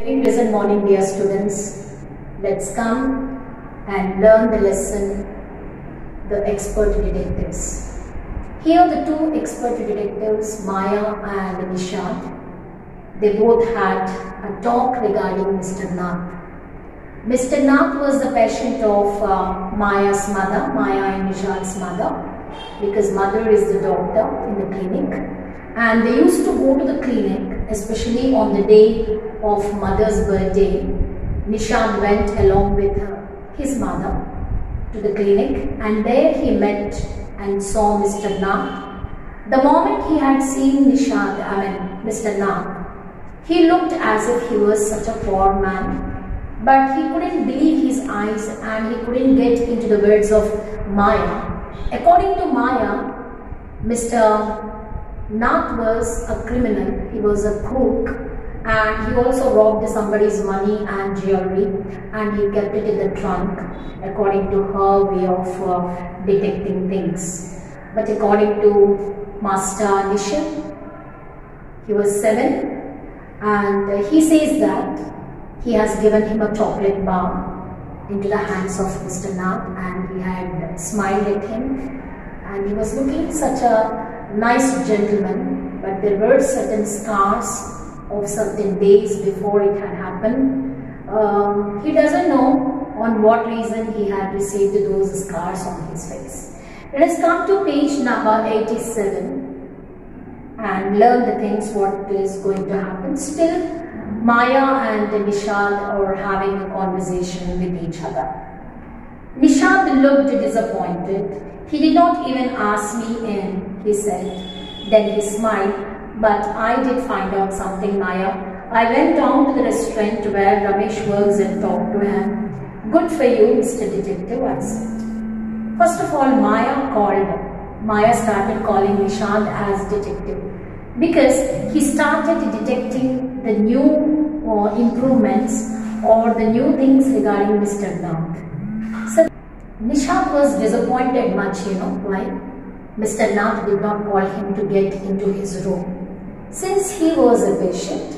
Very pleasant morning, dear students. Let's come and learn the lesson, the expert detectives. Here the two expert detectives, Maya and Nishad, they both had a talk regarding Mr. Nath. Mr. Nath was the patient of Maya's mother, Maya and Nishad's mother, because mother is the doctor in the clinic. And they used to go to the clinic, especially on the day of mother's birthday. Nishad went along with his mother to the clinic, and there he met and saw Mr. Nath. The moment he had seen Mr. Nath, he looked as if he was such a poor man, but he couldn't believe his eyes and he couldn't get into the words of Maya. According to Maya, Mr. Nath was a criminal, he was a crook, and he also robbed somebody's money and jewelry, and he kept it in the trunk, according to her way of detecting things. But according to Master Nishan, he was 7, and he says that he has given him a chocolate bar into the hands of Mr. Nath, and he had smiled at him, and he was looking such a nice gentleman, but there were certain scars of certain days before it had happened. He doesn't know on what reason he had received those scars on his face. Let us come to page number 87 and learn the things what is going to happen. Still, Maya and Nishad are having a conversation with each other. Nishad looked disappointed. He did not even ask me in, he said. Then he smiled. But I did find out something, Maya. I went down to the restaurant where Ramesh works and talked to him. Good for you, Mr. Detective, I said. First of all, Maya started calling Nishad as detective because he started detecting the new improvements or the new things regarding Mr. Nath. So Nishad was disappointed much, why? Mr. Nath did not call him to get into his room. Since he was a patient,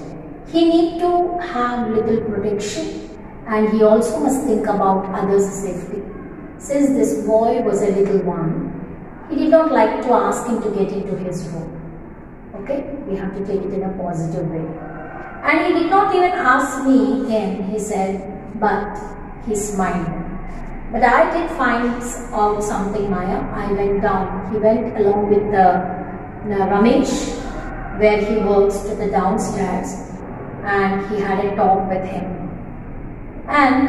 he need to have little protection, and he also must think about others' safety. Since this boy was a little one, he did not like to ask him to get into his room. Okay, we have to take it in a positive way. And he did not even ask me in, he said, but he smiled. But I did find out something, Maya. I went down. He went along with Ramesh, where he works, to the downstairs, and he had a talk with him. And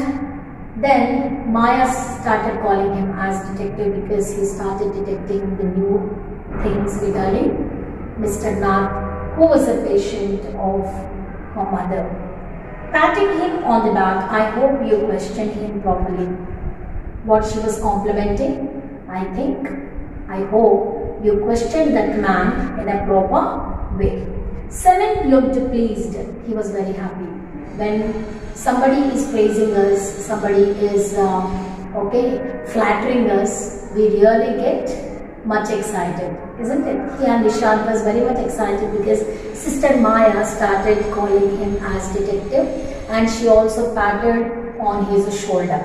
then Maya started calling him as detective because he started detecting the new things regarding Mr. Nath, who was a patient of her mother. Patting him on the back, I hope you questioned him properly. What she was complimenting, I hope you questioned that man in a proper way. 7 looked pleased. He was very happy. When somebody is praising us, somebody is flattering us, we really get much excited, isn't it? He and Nishad was very much excited because Sister Maya started calling him as detective, and she also patted on his shoulder.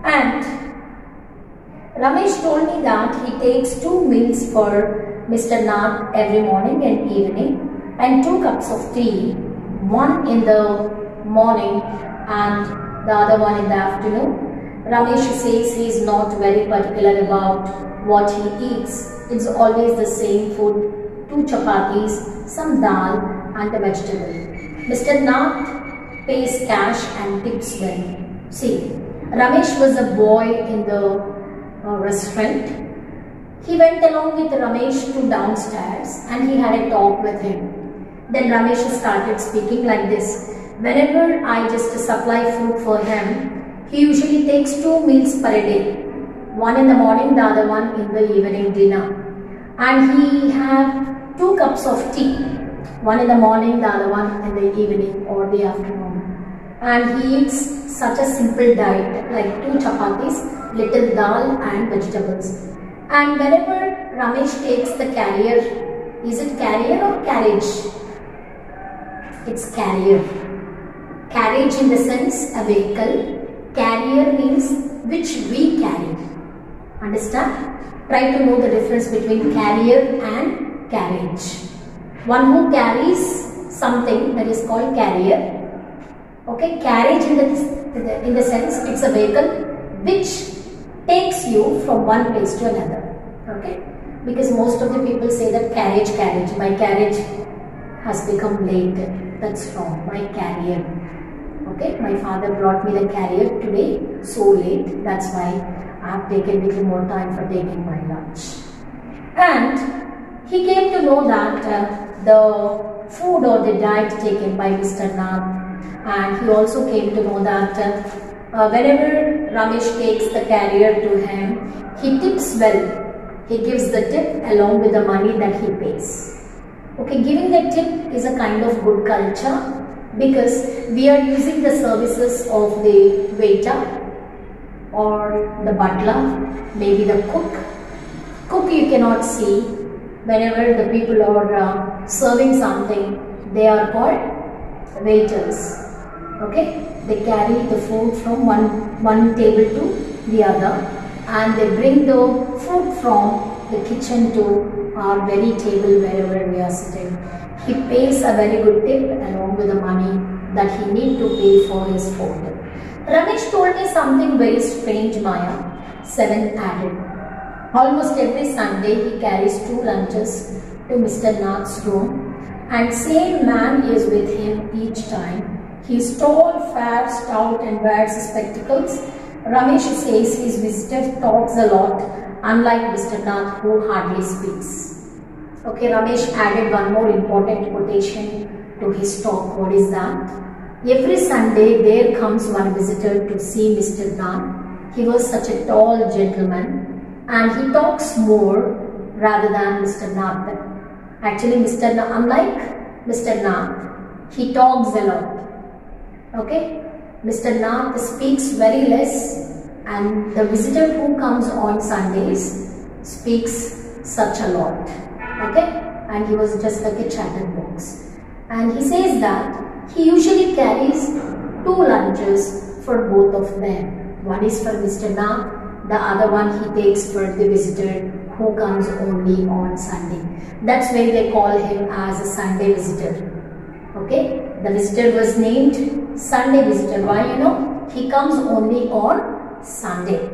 And Ramesh told me that he takes 2 meals for Mr. Nath every morning and evening, and 2 cups of tea, one in the morning and the other one in the afternoon. Ramesh says he is not very particular about what he eats. It's always the same food, 2 chapatis, some dal and a vegetable. Mr. Nath pays cash and tips well. See, Ramesh was a boy in the restaurant. He went along with Ramesh to downstairs and he had a talk with him. Then Ramesh started speaking like this. Whenever I just supply food for him, he usually takes 2 meals per day. One in the morning, the other one in the evening dinner. And he have 2 cups of tea. One in the morning, the other one in the evening or the afternoon. And he eats such a simple diet like 2 chapatis, little dal and vegetables. And whenever Ramesh takes the carrier, is it carrier or carriage? It's carrier. Carriage in the sense a vehicle. Carrier means which we carry. Understand? Try to know the difference between carrier and carriage. One who carries something, that is called carrier. Okay, carriage in the sense it's a vehicle which takes you from one place to another. Okay, because most of the people say that carriage, my carriage has become late. That's wrong. My carrier. Okay, my father brought me the carrier today so late. That's why I have taken little more time for taking my lunch. And he came to know that the food or the diet taken by Mr. Nath, and he also came to know that whenever Ramesh takes the carrier to him, he tips well. He gives the tip along with the money that he pays. Okay, giving the tip is a kind of good culture because we are using the services of the waiter or the butler, maybe the cook. Cook you cannot see. Whenever the people are serving something, they are called waiters. Okay, they carry the food from one table to the other, and they bring the food from the kitchen to our very table wherever we are sitting. He pays a very good tip along with the money that he need to pay for his food. Ramesh told me something very strange, Maya. 7 added. Almost every Sunday he carries 2 lunches to Mr. Nath's room, and same man is with him each time. He is tall, fat, stout and wears spectacles. Ramesh says his visitor talks a lot, unlike Mr. Nath who hardly speaks. Okay, Ramesh added one more important quotation to his talk. What is that? Every Sunday there comes one visitor to see Mr. Nath. He was such a tall gentleman and he talks more rather than Mr. Nath. Actually, Mr. Nath, unlike Mr. Nath, he talks a lot. Okay, Mr. Nath speaks very less, and the visitor who comes on Sundays speaks such a lot. Okay, and he was just like a chatterbox. And he says that he usually carries 2 lunches for both of them. One is for Mr. Nath, the other one he takes for the visitor who comes only on Sunday. That's why they call him as a Sunday visitor. Okay, the visitor was named Sunday visitor. Why? You know, he comes only on Sunday.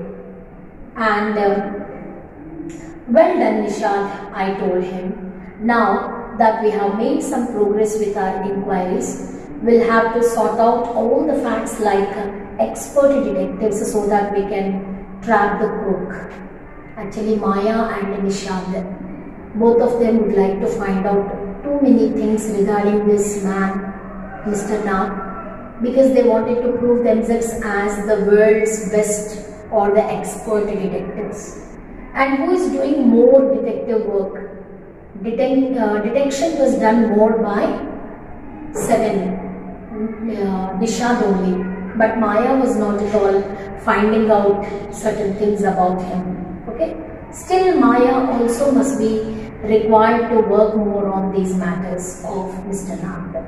And well done, Nishad, I told him. Now that we have made some progress with our inquiries, we'll have to sort out all the facts like expert detectives so that we can trap the crook. Actually, Maya and Nishad, both of them would like to find out too many things regarding this man, Mr. Nath, because they wanted to prove themselves as the world's best or the expert detectives. And who is doing more detective work? Detection was done more by 7, Nishad only, but Maya was not at all finding out certain things about him. Okay, still Maya also must be required to work more on these matters of Mr. Nath.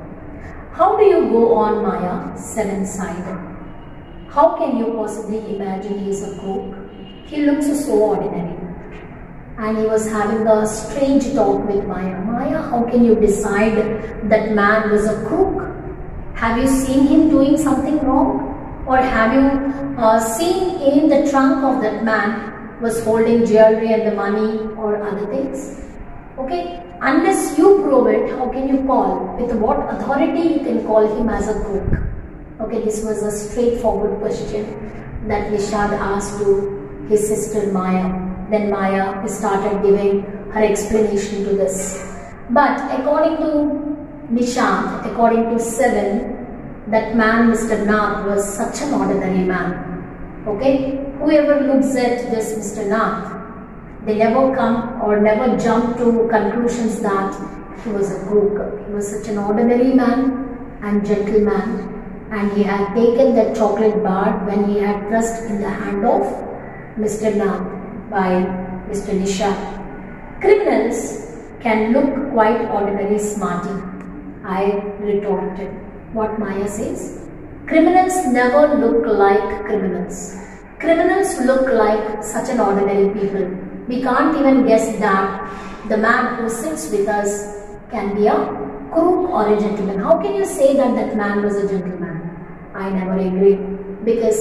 How do you go on, Maya? 7 side. How can you possibly imagine he is a crook? He looks so ordinary. And he was having a strange talk with Maya. Maya, how can you decide that man was a crook? Have you seen him doing something wrong? Or have you seen in the trunk of that man was holding jewelry and the money or other things? Okay, unless you prove it, how can you call? With what authority you can call him as a crook? Okay, this was a straightforward question that Nishad asked to his sister Maya. Then Maya started giving her explanation to this. But according to Nishad, according to 7, that man Mr. Nath was such an ordinary man. Okay, whoever looks at this Mr. Nath, they never come or never jump to conclusions that he was a crook. He was such an ordinary man and gentleman, and he had taken that chocolate bar when he had pressed in the hand of Mr. Nath by Mr. Nishad. Criminals can look quite ordinary, smarty. I retorted. What Maya says? Criminals never look like criminals. Criminals look like such an ordinary people. We can't even guess that the man who sits with us can be a crook or a gentleman. How can you say that that man was a gentleman? I never agree, because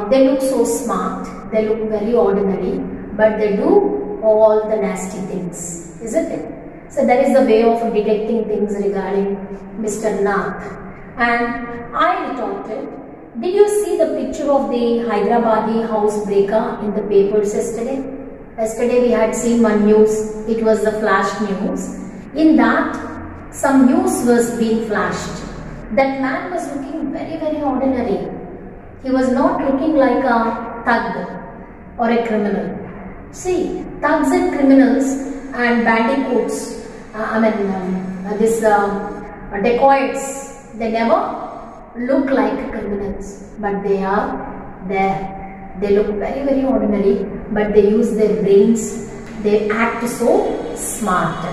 they look so smart, they look very ordinary, but they do all the nasty things, isn't it? So that is the way of detecting things regarding Mr. Nath. And I retorted, did you see the picture of the Hyderabadi housebreaker in the papers yesterday? Yesterday we had seen one news, it was the flash news. In that, some news was being flashed. That man was looking very, very ordinary. He was not looking like a thug or a criminal. See, thugs and criminals and bandicoots, dacoits, they never look like criminals, but they are there. They look very, very ordinary, but they use their brains. They act so smart.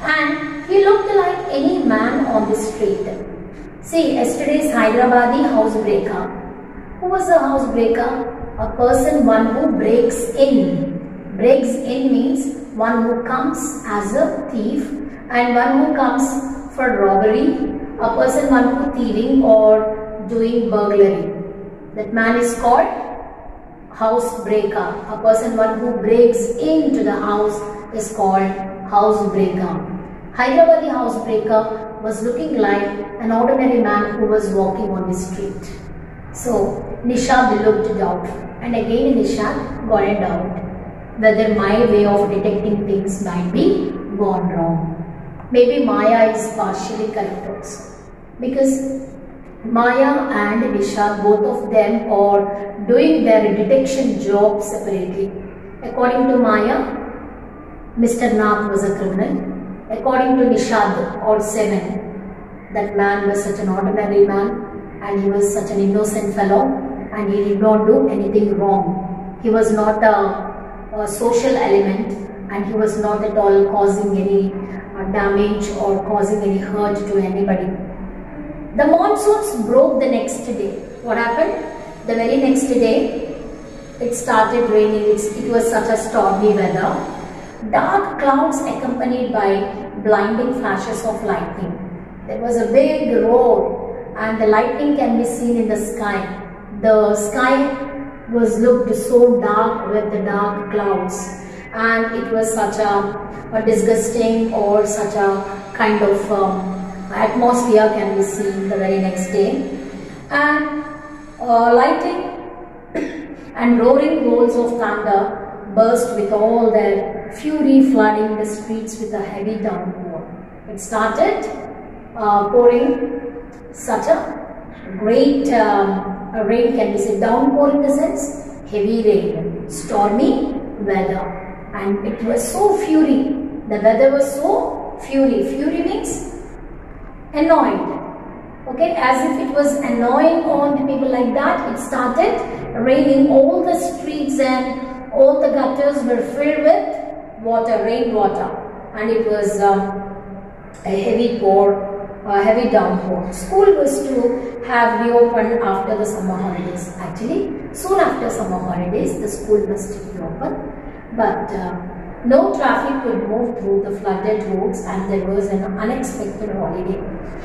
And he looked like any man on the street. See, yesterday's Hyderabadi housebreaker. Who was a housebreaker? A person, one who breaks in. Breaks in means one who comes as a thief and one who comes for robbery. A person, one who thieving or doing burglary. That man is called housebreaker. A person, one who breaks into the house is called housebreaker. Hyderabadi housebreaker was looking like an ordinary man who was walking on the street. So Nishad looked doubtful, and again Nishad got a doubt whether my way of detecting things might be gone wrong. Maybe Maya is partially correct also, because Maya and Nishad, both of them are doing their detection job separately. According to Maya, Mr. Nath was a criminal. According to Nishad or 7, that man was such an ordinary man and he was such an innocent fellow and he did not do anything wrong. He was not a social element and he was not at all causing any damage or causing any hurt to anybody. The monsoons broke the next day. What happened? The very next day, it started raining. It was such a stormy weather. Dark clouds accompanied by blinding flashes of lightning. There was a big roar and the lightning can be seen in the sky. The sky was looked so dark with the dark clouds, and it was such a disgusting or such a kind of atmosphere can be seen the very next day. And lightning and roaring rolls of thunder burst with all their fury, flooding the streets with a heavy downpour. It started pouring such a great rain, can be said, downpour in the sense heavy rain, stormy weather, and it was so fury. The weather was so fury. Fury means annoyed. Okay, as if it was annoying on the people like that. It started raining. All the streets and all the gutters were filled with water, rainwater, and it was a heavy pour, a heavy downpour. School was to have reopened after the summer holidays. Actually, soon after summer holidays, the school must reopen, but no traffic could move through the flooded roads, and there was an unexpected holiday.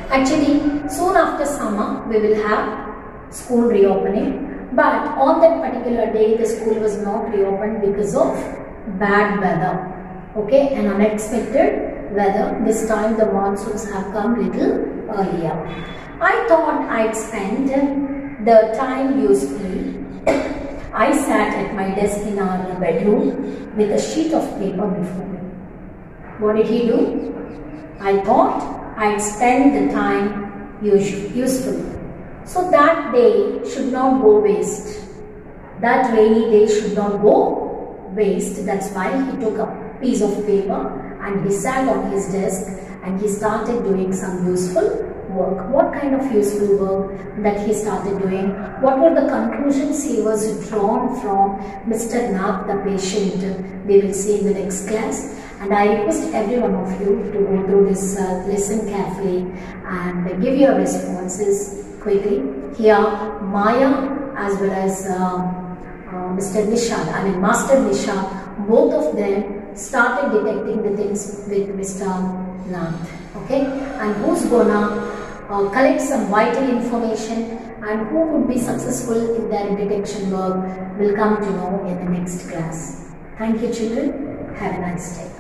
Actually, soon after summer, we will have school reopening. But on that particular day, the school was not reopened because of bad weather. Okay, an unexpected weather. This time the monsoons have come little earlier. I thought I'd spend the time usefully. I sat at my desk in our bedroom with a sheet of paper before me. What did he do? I thought I'd spend the time usefully. So that day should not go waste. That rainy day should not go waste. That's why he took a piece of paper and he sat on his desk and he started doing some useful work. What kind of useful work that he started doing? What were the conclusions he was drawn from Mr. Nath, the patient? We will see in the next class. And I request every one of you to go through this lesson carefully and give your responses quickly. Here Maya as well as Mr. Nishad, Master Nishad, both of them started detecting the things with Mr. Nand. Okay, and who's gonna collect some vital information and who would be successful in their detection work will come to know in the next class. Thank you children. Have a nice day.